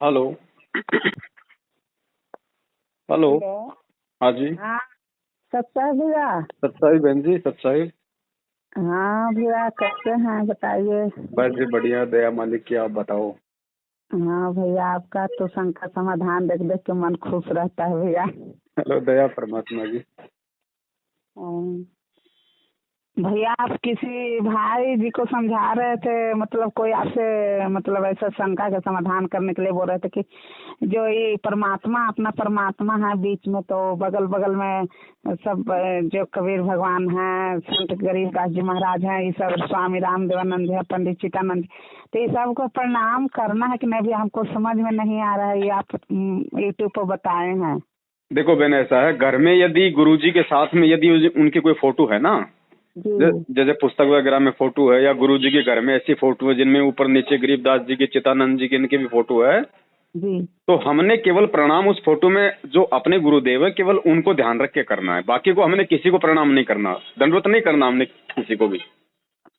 Hello. Hello. Hello. हाँ जी। हाँ, सच्चा भैया। सत्साई बहन जी, सत्साई। हाँ भैया, कैसे हैं बताइए। बस जी बढ़िया, दया मालिक की, आप बताओ। हाँ भैया, आपका तो शंका समाधान देख देख के मन खुश रहता है भैया। हेलो, दया परमात्मा जी। हाँ। भैया, आप किसी भाई जी को समझा रहे थे, मतलब कोई आपसे मतलब ऐसा शंका का समाधान करने के लिए बोल रहे थे कि जो ये परमात्मा, अपना परमात्मा है बीच में, तो बगल बगल में सब जो कबीर भगवान हैं, संत गरीबदास जी महाराज हैं, ये सब स्वामी राम देवानंद है, पंडित चित्तानंद, तो ये सबको प्रणाम करना है कि नहीं भी हमको समझ में नहीं आ रहा है, ये आप यूट्यूब पर बताए हैं। देखो बहन, ऐसा है, घर में यदि गुरुजी के साथ में यदि उनकी कोई फोटो है ना, जी जैसे पुस्तक वगैरह में फोटो है, या गुरुजी के घर में ऐसी फोटो है जिनमें ऊपर नीचे गरीबदास जी की, चित्तानंद जी की, इनकी भी फोटो है, जी। तो हमने केवल प्रणाम उस फोटो में जो अपने गुरुदेव है केवल उनको ध्यान रख के करना है। बाकी को हमने किसी को प्रणाम नहीं करना, दंडवत नहीं करना हमने किसी को भी।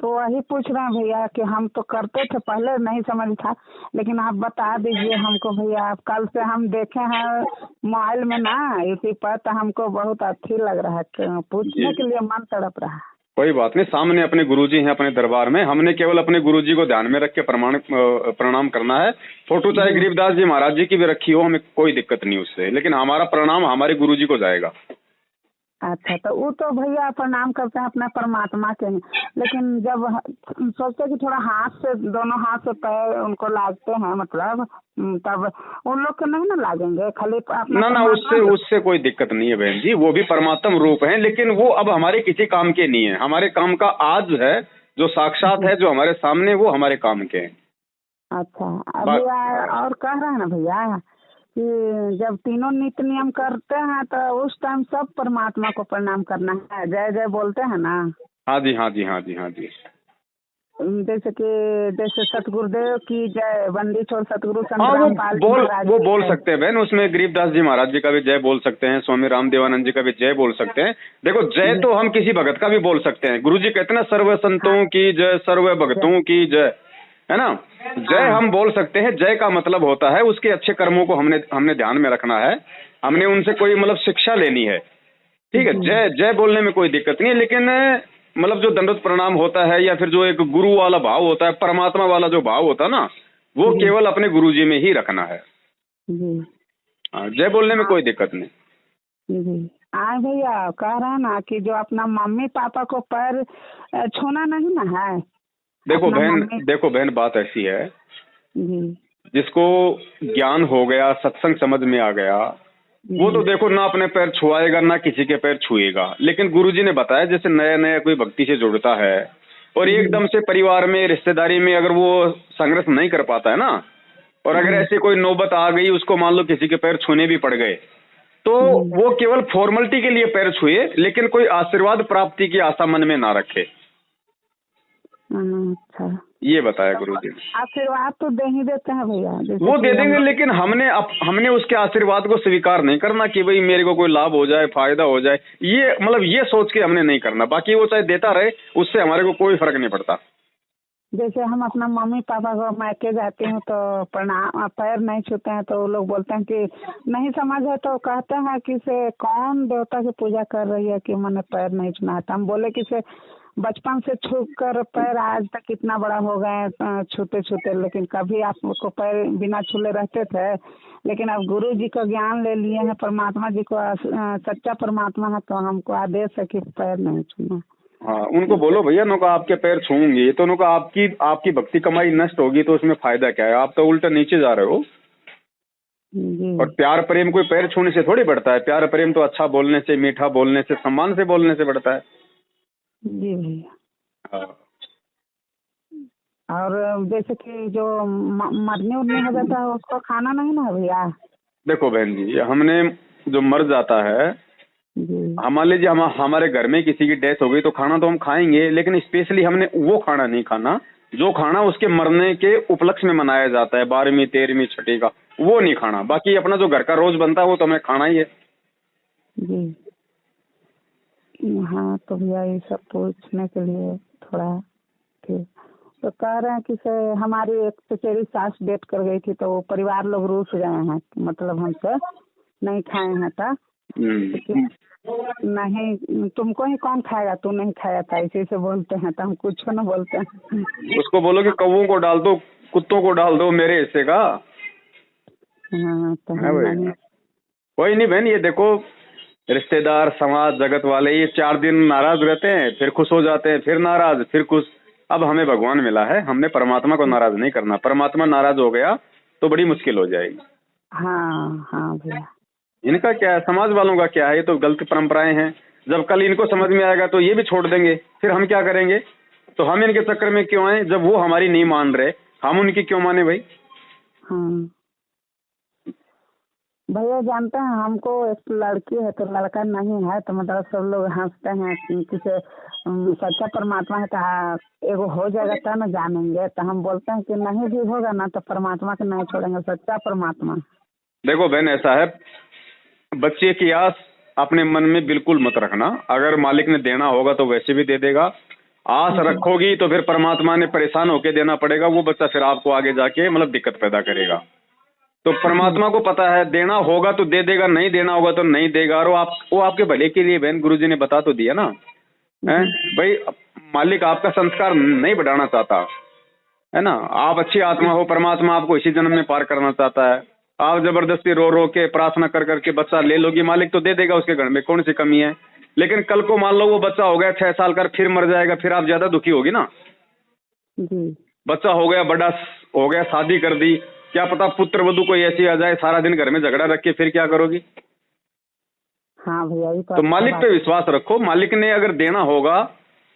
तो वही पूछ रहे हैं भैया कि हम तो करते थे, पहले नहीं समझ था, लेकिन आप बता दीजिए हमको भैया। आप कल से हम देखे हैं मोबाइल में ना, यूट्यूब पर, तो हमको बहुत अच्छी लग रहा है, जी पूछने के जी, लिए मन तड़प रहा है। कोई बात नहीं। सामने अपने गुरुजी हैं अपने दरबार में, हमने केवल अपने गुरुजी को ध्यान में रख के प्रणाम करना है। फोटो चाहे जी। गरीबदास जी महाराज जी की भी रखी हो, हमें कोई दिक्कत नहीं उससे, लेकिन हमारा प्रणाम हमारे गुरुजी को जाएगा। अच्छा, तो वो तो भैया प्रणाम करते हैं अपने परमात्मा के हैं, लेकिन जब सोचते हैं कि थोड़ा हाथ से, दोनों हाथ से पैर उनको लागते हैं, मतलब तब उन लोग के नहीं ना लागेंगे, खाली अपना ना ना, परमात्मा उससे के। उससे कोई दिक्कत नहीं है बहन जी, वो भी परमात्म रूप हैं, लेकिन वो अब हमारे किसी काम के नहीं है। हमारे काम का आज है, जो साक्षात जी। है, जो हमारे सामने, वो हमारे काम के हैं। अच्छा। अभी बा- और कह रहे हैं ना भैया कि जब तीनों नित्य नियम करते हैं तो उस टाइम सब परमात्मा को प्रणाम करना है, जय जय बोलते हैं ना। हाँ जी, हाँ जी, हाँ जी, हाँ जी। जैसे कि जैसे सतगुरुदेव की जय, बंदी छोड़ सतगुरु संत हाँ, वो रामपाल जी बोल महाराज वो की बोल जय। सकते हैं बहन, उसमें गरीबदास जी महाराज जी का भी जय बोल सकते हैं, स्वामी रामदेवानंद जी का भी जय बोल सकते हैं। देखो, जय जी। तो हम किसी भगत का भी बोल सकते हैं। गुरु जी कहते हैं ना, सर्व हाँ। संतों की जय, सर्व जय। भगतों की जय, है ना। जय हाँ। हम बोल सकते हैं। जय का मतलब होता है उसके अच्छे कर्मों को हमने हमने ध्यान में रखना है, हमने उनसे कोई मतलब शिक्षा लेनी है। ठीक है, जी। जय जय बोलने में कोई दिक्कत नहीं है, लेकिन मतलब जो दंडवत प्रणाम होता है, या फिर जो एक गुरु वाला भाव होता है, परमात्मा वाला जो भाव होता है ना, वो जी। केवल अपने गुरु जी में ही रखना है। जी। हाँ, जय बोलने में हाँ। कोई दिक्कत नहीं। जी। हाँ भैया, कह रहे हैं ना कि जो अपना मम्मी पापा को पैर छूना नहीं ना है, अपना मम्मी। देखो बहन, बात ऐसी है, जी। जिसको ज्ञान हो गया, सत्संग समझ में आ गया, वो तो जी। देखो ना अपने पैर छुआएगा ना किसी के पैर छुएगा। लेकिन गुरुजी ने बताया, जैसे नया नया कोई भक्ति से जुड़ता है और जी। एकदम से परिवार में, रिश्तेदारी में अगर वो संघर्ष नहीं कर पाता है ना, और अगर जी। ऐसी कोई नौबत आ गई, उसको मान लो किसी के पैर छूने भी पड़ गए, तो जी। वो केवल फॉर्मेलिटी के लिए पैर छुए, लेकिन कोई आशीर्वाद प्राप्ति की आशा मन में ना रखे। अच्छा। ये बताया तो गुरुजी ने। आशीर्वाद तो दे ही देते हैं भैया, जैसे वो कि दे हम देंगे, लोग। लेकिन हमने उसके आशीर्वाद को स्वीकार नहीं करना कि भाई मेरे को कोई लाभ हो जाए, फायदा हो जाए, ये मतलब ये सोच के हमने नहीं करना। बाकी वो चाहे देता रहे, उससे हमारे को कोई फर्क नहीं पड़ता। जैसे हम अपना मम्मी पापा को मायके जाती हूँ तो प्रणाम, पैर नहीं छूते हैं, तो वो लोग बोलते हैं कि नहीं समझ है, तो कहते हैं कि से कौन देवता की पूजा कर रही है कि मैंने पैर नहीं छूना है। तो हम बोले कि से बचपन से छू कर पैर आज तक कितना बड़ा हो गए छूते छूते, लेकिन कभी आपको पैर बिना छूले रहते थे, लेकिन अब गुरु जी का ज्ञान ले लिए हैं, परमात्मा जी को सच्चा परमात्मा है, तो हमको आदेश है कि पैर नहीं छूना। हाँ, उनको बोलो भैया, नुका आपके पैर छूंगी तो नुका आपकी आपकी भक्ति कमाई नष्ट होगी, तो उसमें फायदा क्या है? आप तो उल्टा नीचे जा रहे हो। जी। और प्यार प्रेम कोई पैर छूने से थोड़ी बढ़ता है। प्यार प्रेम तो अच्छा बोलने से, मीठा बोलने से, सम्मान से बोलने से बढ़ता है। जी भैया। हाँ। और जैसे कि जो मरने उड़ने हो जाता है उसको खाना नहीं ना है भैया। देखो बहन जी, हमने जो मर जाता है, जी। मान लीजिए हमारे घर में किसी की डेथ हो गई, तो खाना तो हम खाएंगे, लेकिन स्पेशली हमने वो खाना नहीं खाना जो खाना उसके मरने के उपलक्ष्य में मनाया जाता है, 12वीं 13वीं छठी का, वो नहीं खाना। बाकी अपना जो घर का रोज बनता है वो तो हमें खाना ही है। जी। हाँ तो भैया, ये सब पूछने के लिए थोड़ा ठीक। तो कह रहे हैं कि से हमारी एक चचेरी सास डेट कर गई थी तो वो परिवार लोग रूठ गए हैं, मतलब हमसे नहीं खाए हैं था। नहीं तुमको ही कौन खाएगा, तू नहीं खाया था, इसी से बोलते हैं तो हम कुछ न बोलते हैं। उसको बोलो कि कौवों को डाल दो, कुत्तों को डाल दो मेरे हिस्से का। हाँ तो नहीं कोई नहीं बहन, ये देखो रिश्तेदार समाज जगत वाले ये 4 दिन नाराज रहते हैं, फिर खुश हो जाते हैं, फिर नाराज, फिर खुश। अब हमें भगवान मिला है, हमने परमात्मा को नाराज नहीं करना। परमात्मा नाराज हो गया तो बड़ी मुश्किल हो जाएगी। हाँ हाँ भैया। इनका क्या है, समाज वालों का क्या है, ये तो गलत परंपराएं हैं। जब कल इनको समझ में आएगा तो ये भी छोड़ देंगे, फिर हम क्या करेंगे? तो हम इनके चक्कर में क्यों आए? जब वो हमारी नहीं मान रहे, हम उनकी क्यों माने भाई? हाँ भैया जानते हैं, हमको एक लड़की है तो लड़का नहीं है, तो मतलब सब लोग हंसते हैं कि सच्चा परमात्मा है तो एगो हो जाएगा तब न जानेंगे। तो हम बोलते हैं कि नहीं भी होगा ना तो परमात्मा को नहीं छोड़ेंगे, सच्चा परमात्मा। देखो बहन ऐसा है, बच्चे की आस अपने मन में बिल्कुल मत रखना। अगर मालिक ने देना होगा तो वैसे भी दे देगा। आस रखोगी तो फिर परमात्मा ने परेशान होके देना पड़ेगा। वो बच्चा फिर आपको आगे जाके मतलब दिक्कत पैदा करेगा। तो परमात्मा को पता है देना होगा तो दे देगा, नहीं देना होगा तो नहीं देगा। और वो आपके भले के लिए बहन, गुरुजी ने बता तो दिया ना है भाई। मालिक आपका संस्कार नहीं बढ़ाना चाहता है ना। आप अच्छी आत्मा हो, परमात्मा आपको इसी जन्म में पार करना चाहता है। आप जबरदस्ती रो रो के प्रार्थना कर करके बच्चा ले लोगी, मालिक तो दे देगा, उसके घर में कौन सी कमी है। लेकिन कल को मान लो वो बच्चा हो गया 6 साल का, फिर मर जाएगा, फिर आप ज्यादा दुखी होगी ना। बच्चा हो गया, बड़ा हो गया, शादी कर दी, क्या पता पुत्र वधू कोई ऐसी आ जाए सारा दिन घर में झगड़ा रख के, फिर क्या करोगी? हाँ भैया तो मालिक पे विश्वास रखो। मालिक ने अगर देना होगा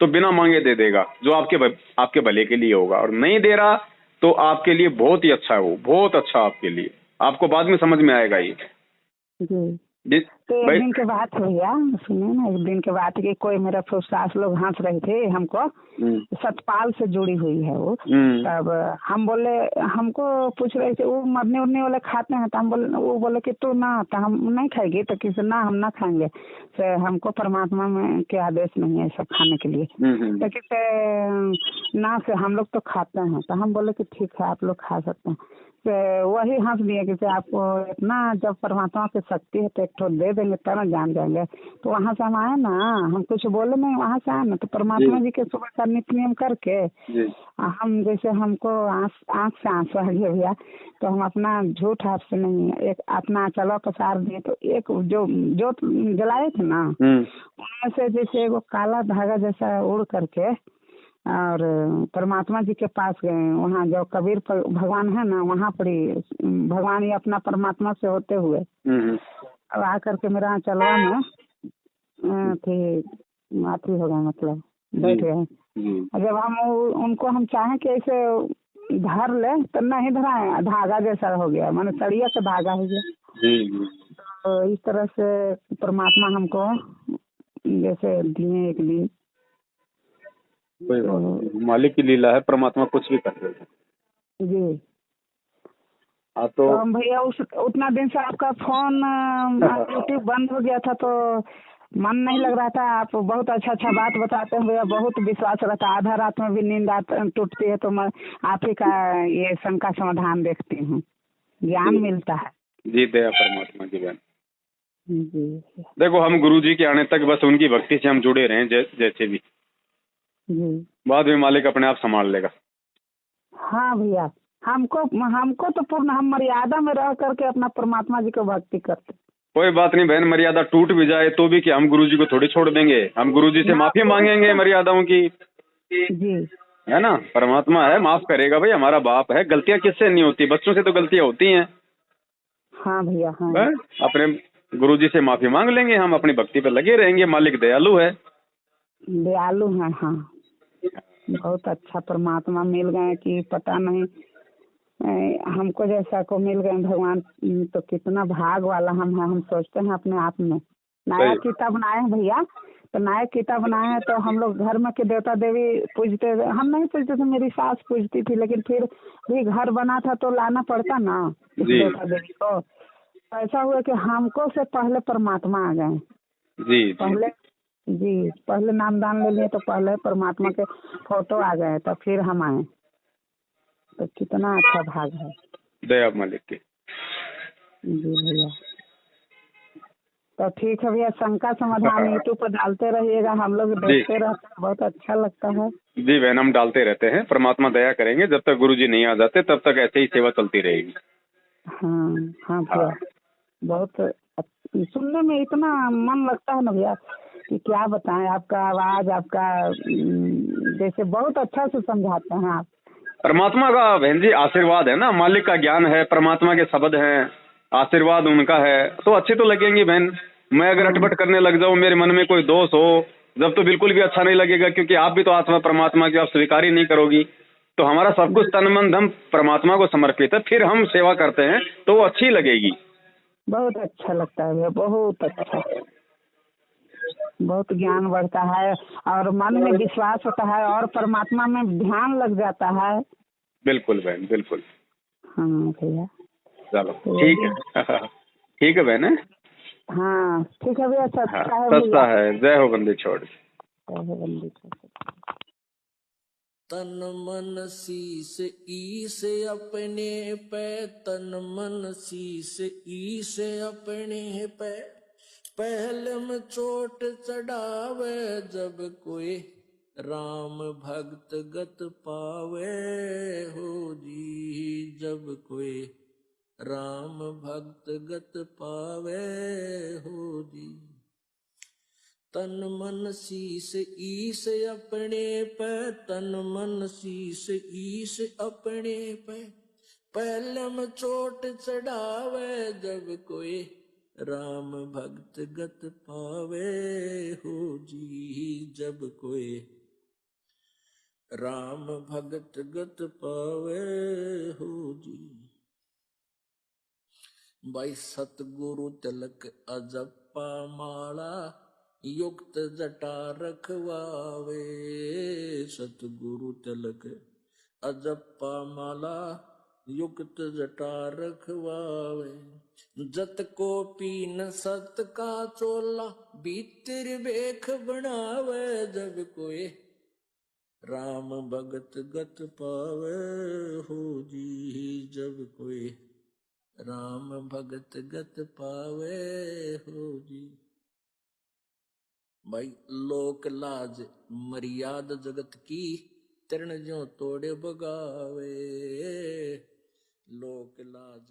तो बिना मांगे दे देगा, जो आपके भले के लिए होगा। और नहीं दे रहा तो आपके लिए बहुत ही अच्छा है, वो बहुत अच्छा आपके लिए। आपको बाद में समझ में आएगा ये जी। तो एक दिन के बाद भैया सुनिए ना, एक दिन के बाद कि कोई मेरा सास लोग हंस रहे थे हमको, सतपाल से जुड़ी हुई है वो। तब हम बोले, हमको पूछ रहे थे वो मरने उड़ने वाले खाते हैं, तो हम बोले, वो बोले कि तू ना, तो हम नहीं खाएगी, तो किसी ना हम ना खाएंगे, तो हमको परमात्मा में के आदेश नहीं है सब खाने के लिए। तो किसे ना से हम लोग तो खाते हैं, तो हम बोले कि ठीक है आप लोग खा सकते हैं। तो वही हंस दिए कि आपको इतना जब परमात्मा की शक्ति है तो एक ठो दे देंगे तब ना जान जाएंगे। तो वहाँ से हम आए ना, हम कुछ बोले नहीं, वहाँ से आए ना तो परमात्मा जी के सुबह का नित्य नियम करके हम जैसे हमको आँख से आंसू आ गया भैया, तो हम अपना झूठ आपसे नहीं, एक अपना चला पसार दिए। तो एक जो जलाए थे ना, उनमें से जैसे वो काला धागा जैसा उड़ करके और परमात्मा जी के पास गए। वहाँ जो कबीर भगवान है ना, वहाँ पर भगवान ही अपना परमात्मा से होते हुए अब आ करके मेरा चलवा में थे माथी हो गए, मतलब बैठ गए। जब हम उनको हम चाहें कि ऐसे धर ले तो नहीं धराए, धागा जैसा हो गया, माने सड़िया का धागा हो गया। तो इस तरह से परमात्मा हमको जैसे दिए एक दिन। मालिक की लीला है, परमात्मा कुछ भी कर देता है जी। हाँ तो भैया उतना दिन से आपका फोन यूट्यूब बंद हो गया था तो मन नहीं लग रहा था। आप बहुत अच्छा बात बताते हैं भैया, बहुत विश्वास रहता है। आधा रात में भी नींद टूटती है तो मैं आप ही का ये शंका समाधान देखती हूँ, ज्ञान मिलता है। जी दया परमात्मा की बहन। जी देखो हम गुरु जी के आने तक बस उनकी भक्ति से हम जुड़े रहे जैसे भी, बाद में मालिक अपने आप संभाल लेगा। हाँ भैया, हमको तो पूर्ण हम मर्यादा में रह करके अपना परमात्मा जी को भक्ति करते। कोई बात नहीं बहन, मर्यादा टूट भी जाए तो भी क्या हम गुरु जी को थोड़ी छोड़ देंगे। हम गुरु जी से माफी मांगेंगे मर्यादाओं की, जी है ना। परमात्मा है, माफ करेगा भाई, हमारा बाप है। गलतियां किससे नहीं होती, बच्चों से तो गलतियां होती हैं। हाँ भैया हाँ। अपने गुरु जी से माफी मांग लेंगे, हम अपनी भक्ति पे लगे रहेंगे। मालिक दयालु है, दयालु है। हाँ बहुत अच्छा परमात्मा मिल गए कि पता नहीं हमको जैसा को मिल गए भगवान, तो कितना भाग वाला हम हैं। हम सोचते हैं अपने आप में नया किताब बनाए हैं भैया, तो नया किताब बनाए हैं तो हम लोग घर में के देवता देवी पूजते, हम नहीं पूजते थे, मेरी सास पूजती थी, लेकिन फिर भी घर बना था तो लाना पड़ता ना देवता देवी को। तो ऐसा हुआ कि हमको से पहले परमात्मा आ गए जी। पहले जी, पहले नामदान ले लिए तो पहले परमात्मा के फोटो आ गए तो फिर हम आए, तो कितना अच्छा भाग है। दया मालिक की। जी भैया, तो ठीक है भैया, शंका समाधान यूट्यूब पर डालते रहिएगा, हम लोग देखते रहते हैं, बहुत अच्छा लगता है। जी बहन, हम डालते रहते हैं, परमात्मा दया करेंगे, जब तक गुरुजी नहीं आ जाते तब तक ऐसे ही सेवा चलती रहेगी। हाँ हाँ भैया, बहुत सुनने में इतना मन लगता है ना भैया कि क्या बताएं, आपका आवाज, आपका जैसे बहुत अच्छा से समझाते हैं आप। परमात्मा का बहन जी आशीर्वाद है ना, मालिक का ज्ञान है, परमात्मा के शब्द हैं, आशीर्वाद उनका है, तो अच्छी तो लगेंगी बहन। मैं अगर अटपट करने लग जाऊं, मेरे मन में कोई दोष हो, जब तो बिल्कुल भी अच्छा नहीं लगेगा, क्योंकि आप भी तो आत्मा परमात्मा की, आप स्वीकार ही नहीं करोगी। तो हमारा सब कुछ तन मन धन परमात्मा को समर्पित है, फिर हम सेवा करते हैं तो वो अच्छी लगेगी। बहुत अच्छा लगता है भैया, बहुत अच्छा, बहुत ज्ञान बढ़ता है और मन में विश्वास होता है और परमात्मा में ध्यान लग जाता है। बिल्कुल बहन, बिल्कुल। हाँ भैया, चलो ठीक है। ठीक है बहन। हाँ ठीक है भैया, सच्चा है सच्चा भैया। है। जय हो बंदी छोड़। तन मन शीस ईस अपने पे, तन मन शीस ईस अपने पे, पहले में चोट चढ़ावे जब कोई राम भक्त गत पावे हो जी, जब कोई राम भक्त गत पावे हो जी। तन मन शीस ईस अपने पे, तन मन शीस ईस अपने पे, पहलम चोट चढ़ावे जब कोई राम भक्त गत पावे हो जी, जब कोई राम भक्त गत पावे हो जी। भाई सतगुरु तिलक अजप्पा माला, युक्त जटा रखवावे, सतगुरु तिलक अजप्पा माला, युक्त जटा रखवावे। जत को पीन सत का चोला, भीतर बेख बनावे जब कोई राम भगत गत पावे हो जी, जब कोई राम भगत गत पावे हो जी। भाई लोक लाज मर्याद जगत की, तृण ज्यों तोड़े बगावे, लोक लाज